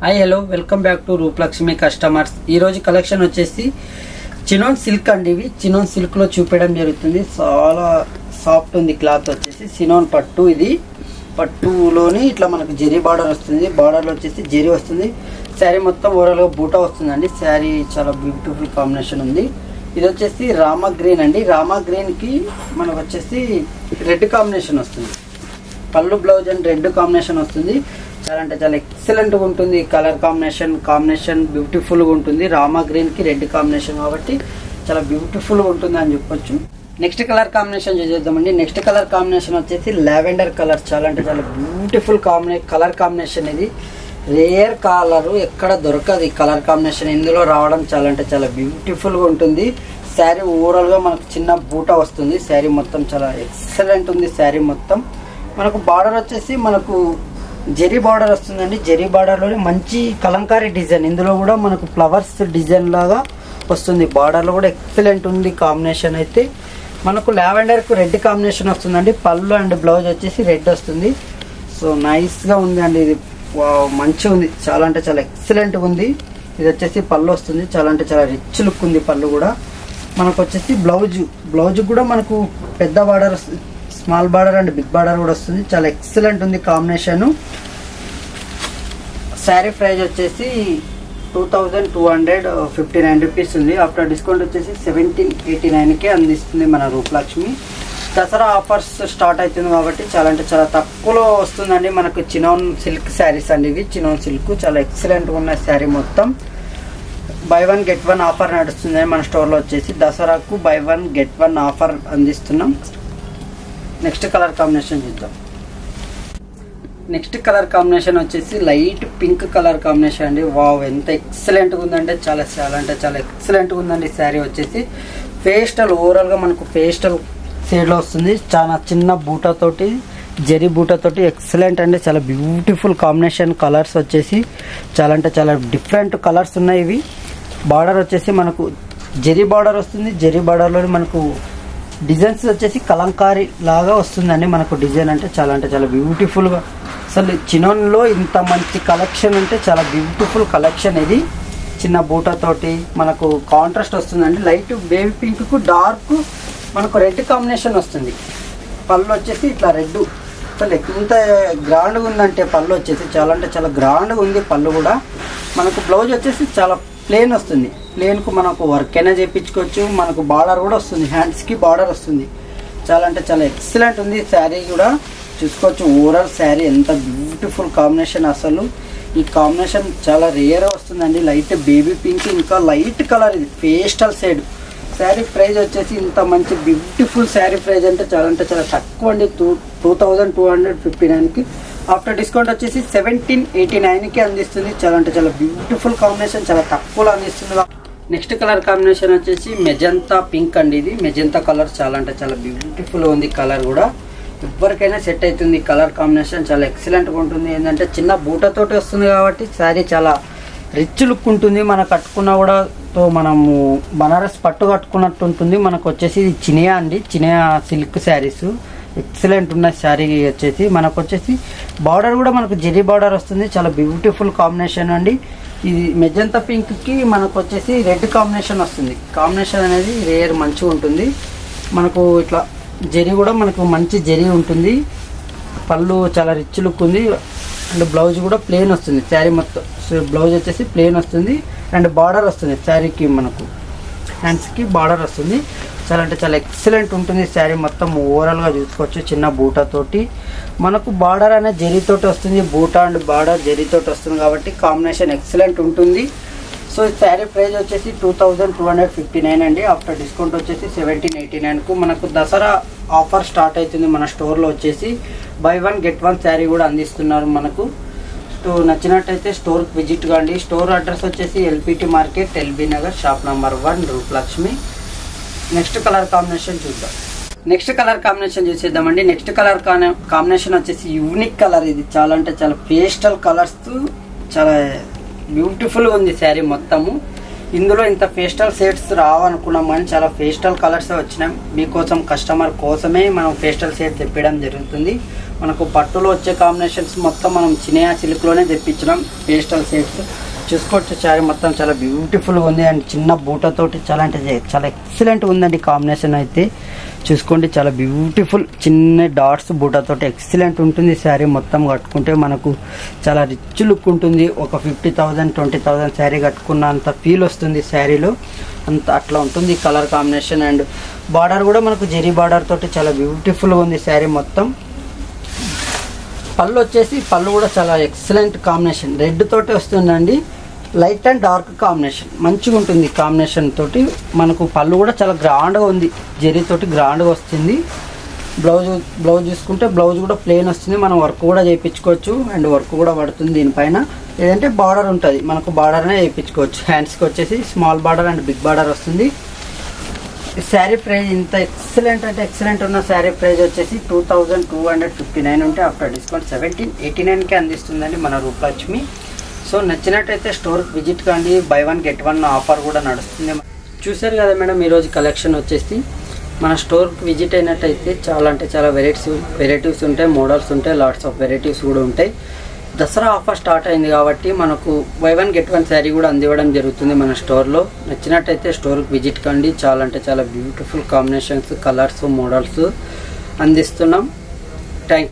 Hi hello welcome back to Rupalakshmi customers. ఈరోజు collection వచ్చేసి chinon silk అండి. ఇవి చినోన్ సిల్క్లో చూపించడం జరుగుతుంది. చాలా సాఫ్ట్ ఉంది క్లాత్ వచ్చేసి. చినోన్ పట్టు, ఇది పట్టులోని ఇట్లా మనకు జెరీ బార్డర్ వస్తుంది. బార్డర్లో వచ్చేసి జెరీ వస్తుంది. శారీ మొత్తం ఓవరాల్గా బూటా వస్తుందండి. శారీ చాలా బ్యూటిఫుల్ కాంబినేషన్ ఉంది. ఇది వచ్చేసి రామా గ్రీన్ అండి. రామా గ్రీన్కి మనకు వచ్చేసి రెడ్ కాంబినేషన్ వస్తుంది. పళ్ళు బ్లౌజ్ అండ్ రెడ్ కాంబినేషన్ వస్తుంది. చాలా అంటే చాలా ఎక్సలెంట్గా ఉంటుంది. కలర్ కాంబినేషన్ బ్యూటిఫుల్గా ఉంటుంది. రామా గ్రీన్కి రెడ్ కాంబినేషన్ కాబట్టి చాలా బ్యూటిఫుల్గా ఉంటుంది అని చెప్పొచ్చు. నెక్స్ట్ కలర్ కాంబినేషన్ చూసేద్దామండి. నెక్స్ట్ కలర్ కాంబినేషన్ వచ్చేసి లావెండర్ కలర్. చాలా అంటే చాలా బ్యూటిఫుల్ కలర్ కాంబినేషన్. ఇది రేర్ కలర్, ఎక్కడ దొరకదు ఈ కలర్ కాంబినేషన్. ఇందులో రావడం చాలా అంటే చాలా బ్యూటిఫుల్గా ఉంటుంది. శారీ ఓవరాల్గా మనకు చిన్న బూటా వస్తుంది. శారీ మొత్తం చాలా ఎక్సలెంట్ ఉంది. శారీ మొత్తం మనకు బార్డర్ వచ్చేసి మనకు జెరీ బార్డర్ వస్తుందండి. జెరీ బార్డర్లోనే మంచి కలంకారీ డిజైన్. ఇందులో కూడా మనకు ఫ్లవర్స్ డిజైన్ లాగా వస్తుంది. బార్డర్లో కూడా ఎక్సలెంట్ ఉంది కాంబినేషన్. అయితే మనకు లావెండర్కు రెడ్ కాంబినేషన్ వస్తుందండి. పళ్ళు అండ్ బ్లౌజ్ వచ్చేసి రెడ్ వస్తుంది. సో నైస్గా ఉంది అండి. ఇది మంచిగా ఉంది. చాలా అంటే చాలా ఎక్సలెంట్గా ఉంది. ఇది వచ్చేసి పళ్ళు వస్తుంది. చాలా అంటే చాలా రిచ్ లుక్ ఉంది. పళ్ళు కూడా మనకు వచ్చేసి బ్లౌజ్ కూడా మనకు పెద్ద బార్డర్ వస్తుంది. Small border and big border కూడా వస్తుంది. చాలా ఎక్సలెంట్ ఉంది కాంబినేషన్. శారీ ప్రైస్ వచ్చేసి 2259 రూపీస్ ఉంది. ఆఫ్టర్ డిస్కౌంట్ వచ్చేసి 1789కే అందిస్తుంది మన రూపలక్ష్మి. దసరా ఆఫర్స్ స్టార్ట్ అవుతుంది కాబట్టి చాలా అంటే చాలా తక్కువలో వస్తుందండి మనకు. చినోన్ సిల్క్ శారీస్ అండి. ఇవి చినోన్ సిల్క్ చాలా ఎక్సలెంట్గా ఉన్న శారీ మొత్తం. బై 1 గెట్ 1 ఆఫర్ నడుస్తుంది మన స్టోర్లో వచ్చేసి. దసరాకు బై 1 గెట్ 1 ఆఫర్ అందిస్తున్నాం. నెక్స్ట్ కలర్ కాంబినేషన్ చూద్దాం. నెక్స్ట్ కలర్ కాంబినేషన్ వచ్చేసి లైట్ పింక్ కలర్ కాంబినేషన్ అండి. వావ్, ఎంత ఎక్సలెంట్గా ఉందంటే చాలా అంటే చాలా ఎక్సలెంట్గా ఉందండి. శారీ వచ్చేసి పేస్టల్, ఓవరాల్గా మనకు పేస్టల్ షేడ్లో వస్తుంది. చాలా చిన్న బూటాతోటి, జెరీ బూటాతోటి ఎక్సలెంట్ అండి. చాలా బ్యూటిఫుల్ కాంబినేషన్. కలర్స్ వచ్చేసి చాలా అంటే చాలా డిఫరెంట్ కలర్స్ ఉన్నాయి. ఇవి బార్డర్ వచ్చేసి మనకు జెరీ బార్డర్ వస్తుంది. జెరీ బార్డర్లో మనకు డిజైన్స్ వచ్చేసి కలంకారీ లాగా వస్తుందండి మనకు. డిజైన్ అంటే చాలా బ్యూటిఫుల్గా. అసలు చినోన్లో ఇంత మంచి కలెక్షన్ అంటే చాలా బ్యూటిఫుల్ కలెక్షన్. ఇది చిన్న బూటాతోటి మనకు కాంట్రాస్ట్ వస్తుందండి. లైట్ బేబీ పింక్కు డార్క్ మనకు రెడ్ కాంబినేషన్ వస్తుంది. పళ్ళు వచ్చేసి ఇట్లా రెడ్. అసలు ఎంత గ్రాండ్గా ఉందంటే పళ్ళు వచ్చేసి చాలా అంటే చాలా గ్రాండ్గా ఉంది. పళ్ళు కూడా మనకు బ్లౌజ్ వచ్చేసి చాలా ప్లెయిన్ వస్తుంది. ప్లెయిన్కు మనకు వర్క్ అయినా చేయించుకోవచ్చు. మనకు బార్డర్ కూడా వస్తుంది. హ్యాండ్స్కి బార్డర్ వస్తుంది. చాలా అంటే చాలా ఎక్సలెంట్ ఉంది. శారీ కూడా చూసుకోవచ్చు. ఓవరాల్ శారీ ఎంత బ్యూటిఫుల్ కాంబినేషన్. అసలు ఈ కాంబినేషన్ చాలా రేర్ వస్తుందండి. లైట్ బేబీ పింక్, ఇంకా లైట్ కలర్. ఇది పేస్టల్ షేడ్. శారీ ప్రైస్ వచ్చేసి ఇంత మంచి బ్యూటిఫుల్ శారీ ప్రైస్ అంటే చాలా తక్కువ అండి. 2259కి ఆఫ్టర్ డిస్కౌంట్ వచ్చేసి 1789కి అందిస్తుంది. చాలా అంటే చాలా బ్యూటిఫుల్ కాంబినేషన్. చాలా తక్కువలో అందిస్తుంది. నెక్స్ట్ కలర్ కాంబినేషన్ వచ్చేసి మెజంతా పింక్ అండి. ఇది మెజంతా కలర్. చాలా అంటే చాలా బ్యూటిఫుల్ ఉంది. కలర్ కూడా ఎవరికైనా సెట్ అవుతుంది. కలర్ కాంబినేషన్ చాలా ఎక్సలెంట్గా ఉంటుంది. ఏంటంటే చిన్న బూటతోటి వస్తుంది కాబట్టి శారీ చాలా రిచ్ లుక్ ఉంటుంది. మనం కట్టుకున్నా కూడా మనము బనారస్ పట్టు కట్టుకున్నట్టు ఉంటుంది. మనకు వచ్చేసి ఇది చినియా అండి. చినియా సిల్క్ శారీస్ ఎక్సలెంట్ ఉన్న శారీ వచ్చేసి మనకు వచ్చేసి బార్డర్ కూడా మనకు జెరీ బార్డర్ వస్తుంది. చాలా బ్యూటిఫుల్ కాంబినేషన్ అండి. ఇది మెజంతా పింక్కి మనకు వచ్చేసి రెడ్ కాంబినేషన్ వస్తుంది. కాంబినేషన్ అనేది రేర్ మంచిగా ఉంటుంది. మనకు ఇట్లా జెరీ కూడా మనకు మంచి జెరీ ఉంటుంది. పళ్ళు చాలా రిచ్ లుక్ ఉంది. అండ్ బ్లౌజ్ కూడా ప్లెయిన్ వస్తుంది. శారీ మొత్తం బ్లౌజ్ వచ్చేసి ప్లెయిన్ వస్తుంది. అండ్ బార్డర్ వస్తుంది. శారీకి మనకు హ్యాండ్స్కి బార్డర్ వస్తుంది. చాలా అంటే చాలా ఎక్సలెంట్ ఉంటుంది. శారీ మొత్తం ఓవరాల్గా చూసుకోవచ్చు. చిన్న బూటాతోటి మనకు బార్డర్ అనేది జెరీతోటి వస్తుంది. బూటా అండ్ బార్డర్ జెరీతోటి వస్తుంది కాబట్టి కాంబినేషన్ ఎక్సలెంట్ ఉంటుంది. సో ఈ శారీ ప్రైస్ వచ్చేసి 2259 అండి. ఆఫ్టర్ డిస్కౌంట్ వచ్చేసి 1789కు మనకు దసరా ఆఫర్ స్టార్ట్ అవుతుంది మన స్టోర్లో వచ్చేసి. బై 1 గెట్ 1 శారీ కూడా అందిస్తున్నారు మనకు. నచ్చినట్టయితే స్టోర్కి విజిట్ కాండి. స్టోర్ అడ్రస్ వచ్చేసి LPT market, LB Nagar, shop number 1, Roopalakshmi. Next colour combination చూద్దాం. నెక్స్ట్ కలర్ కాంబినేషన్ చూసేద్దామండి. నెక్స్ట్ కలర్ కాంబినేషన్ వచ్చేసి యూనిక్ కలర్. ఇది చాలా అంటే చాలా పేస్టల్ కలర్స్ చాలా బ్యూటిఫుల్గా ఉంది శారీ మొత్తము. ఇందులో ఇంత పేస్టల్ షేడ్స్ రావనుకున్నాం కానీ చాలా పేస్టల్ కలర్స్ వచ్చినాయి. మీకోసం కస్టమర్ కోసమే మనం పేస్టల్ షేడ్ తెప్పడం జరుగుతుంది. మనకు పట్టులో వచ్చే కాంబినేషన్స్ మొత్తం మనం చినియా సిల్క్లోనే తెప్పించినాం. పేస్టల్ షేడ్స్ చూసుకోవచ్చు. శారీ మొత్తం చాలా బ్యూటిఫుల్గా ఉంది అండ్ చిన్న బూటతోటి చాలా అంటే చాలా ఎక్సలెంట్ ఉందండి కాంబినేషన్ అయితే. చూసుకోండి చాలా బ్యూటిఫుల్ చిన్న డాట్స్ బూటతోటి ఎక్సలెంట్ ఉంటుంది. శారీ మొత్తం కట్టుకుంటే మనకు చాలా రిచ్ లుక్ ఉంటుంది. ఒక 50,000 20,000 శారీ కట్టుకున్నంత ఫీల్ వస్తుంది శారీలో, అంత అట్లా ఉంటుంది కలర్ కాంబినేషన్. అండ్ బార్డర్ కూడా మనకు జెరీ బార్డర్ తోటి చాలా బ్యూటిఫుల్గా ఉంది శారీ మొత్తం. పళ్ళు వచ్చేసి పళ్ళు కూడా చాలా ఎక్సలెంట్ కాంబినేషన్, రెడ్ తోటి వస్తుందండి. లైట్ అండ్ డార్క్ కాంబినేషన్ మంచిగా ఉంటుంది కాంబినేషన్ తోటి. మనకు పళ్ళు కూడా చాలా గ్రాండ్గా ఉంది, జెరీ తోటి గ్రాండ్గా వస్తుంది. బ్లౌజ్ చూసుకుంటే బ్లౌజ్ కూడా ప్లెయిన్ వస్తుంది. మనం వర్క్ కూడా చేయించుకోవచ్చు అండ్ వర్క్ కూడా పడుతుంది దీనిపైన. ఏదంటే బార్డర్ ఉంటుంది, మనకు బార్డర్నే చేయించుకోవచ్చు. హ్యాండ్స్కి వచ్చేసి small border and big border వస్తుంది. శారీ ప్రైస్ ఇంత ఎక్సలెంట్ అంటే ఎక్సలెంట్ ఉన్న శారీ ప్రైస్ వచ్చేసి 2259 ఉంటే ఆఫ్టర్ డిస్కౌంట్ 1789కే అందిస్తుందండి మన రూపలక్ష్మి. సో నచ్చినట్టయితే స్టోర్కి విజిట్ కాండి. బై 1 get 1 ఆఫర్ కూడా నడుస్తుంది. చూసారు కదా మేడం, ఈరోజు కలెక్షన్ వచ్చేసి మన స్టోర్కి విజిట్ అయినట్టయితే చాలా అంటే చాలా వెరైటీస్ ఉంటాయి, మోడల్స్ ఉంటాయి, లాట్స్ ఆఫ్ వెరైటీస్ కూడా ఉంటాయి. దసరా ఆఫర్ స్టార్ట్ అయింది కాబట్టి మనకు బై 1 get 1 శారీ కూడా అందివ్వడం జరుగుతుంది మన స్టోర్లో. నచ్చినట్టయితే స్టోర్కి విజిట్ కండి. చాలా అంటే చాలా బ్యూటిఫుల్ కాంబినేషన్స్, కలర్స్, మోడల్స్ అందిస్తున్నాం. థ్యాంక్